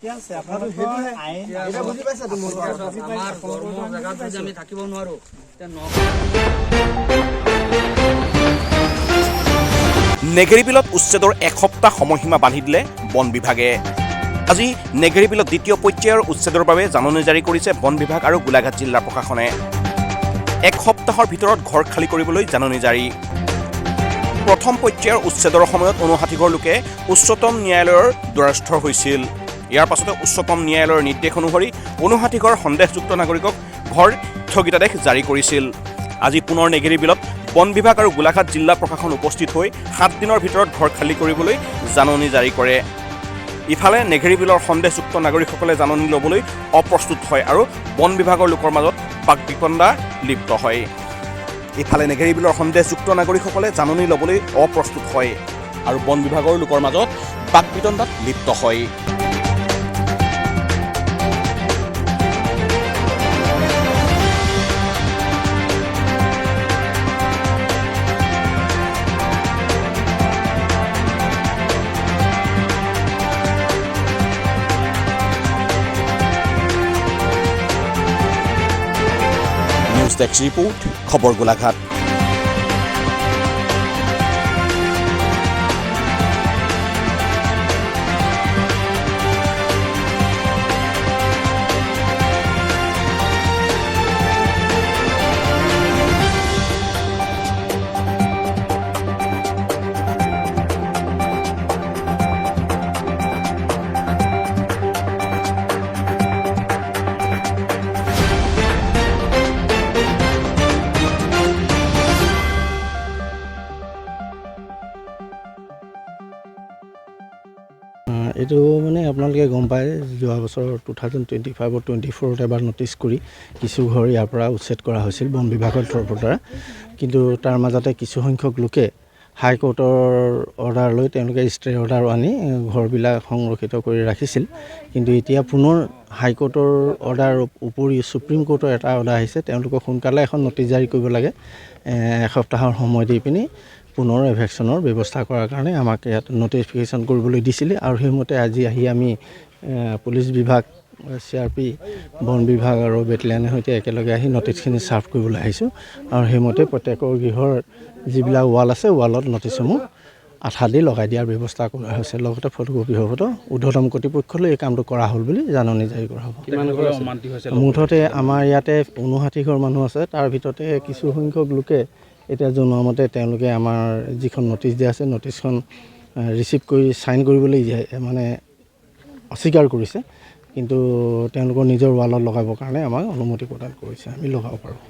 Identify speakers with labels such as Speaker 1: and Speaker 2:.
Speaker 1: ঠিকে আছে আপোনালোকৰ আইন এটা বুজি পাইছা তুমি আমাৰ কৰ্ম জায়গাত যদি আমি থাকিব নোৱাৰো
Speaker 2: নেগেৰীবিলত উচ্ছেদৰ এসপ্তাহ সময়সীমা বান্ধি দিলে বন বিভাগে। আজি নেগেৰীবিলত দ্বিতীয় পৰ্যায়ৰ উচ্ছেদৰ বাবে জাননী জাৰি কৰিছে বন বিভাগ আৰু গোলাঘাট জিলা প্ৰশাসনে। এক সপ্তাহৰ ভিতৰত ঘৰ খালী কৰিবলৈ জাননী জাৰি। প্ৰথম পৰ্যায়ৰ উচ্ছেদৰ সময়ত 59 ঘৰ লোকে উচ্চতম ন্যায়ালয়ৰ দ্বাৰস্থ হৈছিল। ইয়াৰ পাছতে উচ্চতম ন্যায়ালয়ৰ নিৰ্দেশ অনুসৰি 59 ঘৰ সন্দেহযুক্ত নাগৰিকক ঘৰ স্থগিতাদেশ জাৰি কৰিছিল। আজি পুনৰ নেগেৰীবিলত বন বিভাগ আৰু গোলাঘাট জিলা প্ৰশাসন উপস্থিত হৈ 7 দিনৰ ভিতৰত ঘৰ খালী কৰিবলৈ জাননী জাৰি কৰে। ইফালে নেগেৰীবিলৰ সন্দেহযুক্ত নাগৰিকসকলে জাননী ল'বলৈ অপ্ৰস্তুত হয় আৰু বন বিভাগৰ লোকৰ মাজত বাক বিতণ্ডা লিপ্ত হয়। ইফালে নেগেৰীবিলৰ সন্দেহযুক্ত নাগৰিকসকলে জাননী ল'বলৈ অপ্ৰস্তুত হয় আৰু বন বিভাগৰ লোকৰ মাজত বাক বিতণ্ডাত লিপ্ত হয়। ডেস্ক ৰিপোৰ্ট, খবৰ গোলাঘাট।
Speaker 3: এইটো মানে আপোনালোকে গম পায় যোৱা বছৰ 2025-24 এবাৰ নটিচ কৰি কিছু ঘৰ ইয়াৰ পৰা উচ্ছেদ কৰা হৈছিল বন বিভাগৰ তৰফৰ দ্বাৰা। কিন্তু তাৰ মাজতে কিছু সংখ্যক লোকে হাইকোৰ্টৰ অৰ্ডাৰ লৈ তেওঁলোকে ষ্টে অৰ্ডাৰ আনি ঘৰবিলাক সংৰক্ষিত কৰি ৰাখিছিল। কিন্তু এতিয়া পুনৰ হাইকোৰ্টৰ অৰ্ডাৰ উপৰিও ছুপ্ৰিম কোৰ্টৰ এটা অৰ্ডাৰ আহিছে, তেওঁলোকক সোনকালে এখন নটিচ জাৰি কৰিব লাগে। এসপ্তাহৰ সময় দি পিনি পুনৰ এভেকশ্যনৰ ব্যৱস্থা কৰাৰ কাৰণে আমাক ইয়াত নটিফিকেশ্যন কৰিবলৈ দিছিলে আৰু সেইমতে আজি আহি আমি পুলিচ বিভাগ, CRP, বন বিভাগ আৰু বেটেলিয়ানৰ সৈতে একেলগে আহি নটিচখিনি ছাৰ্ভ কৰিবলৈ আহিছোঁ। আৰু সেইমতে প্ৰত্যেকৰ গৃহৰ যিবিলাক ৱাল আছে ৱালত নটিচসমূহ আঠা দি লগাই দিয়াৰ ব্যৱস্থা কৰা হৈছে। লগতে ফটোকপি হ'বতো ঊৰ্ধ্বতম কৰ্তৃপক্ষলৈ এই কামটো কৰা হ'ল বুলি জাননী জাৰি কৰা হ'ব। মুঠতে আমাৰ ইয়াতে 59 ঘৰ মানুহ আছে, তাৰ ভিতৰতে কিছু সংখ্যক লোকে এতিয়া জনোৱা মতে তেওঁলোকে আমাৰ যিখন নটিচ দিয়া আছে নটিচখন ৰিচিভ কৰি ছাইন কৰিবলৈ মানে অস্বীকাৰ কৰিছে। কিন্তু তেওঁলোকৰ নিজৰ ৱালত লগাবৰ কাৰণে আমাক অনুমতি প্ৰদান কৰিছে, আমি লগাব পাৰোঁ।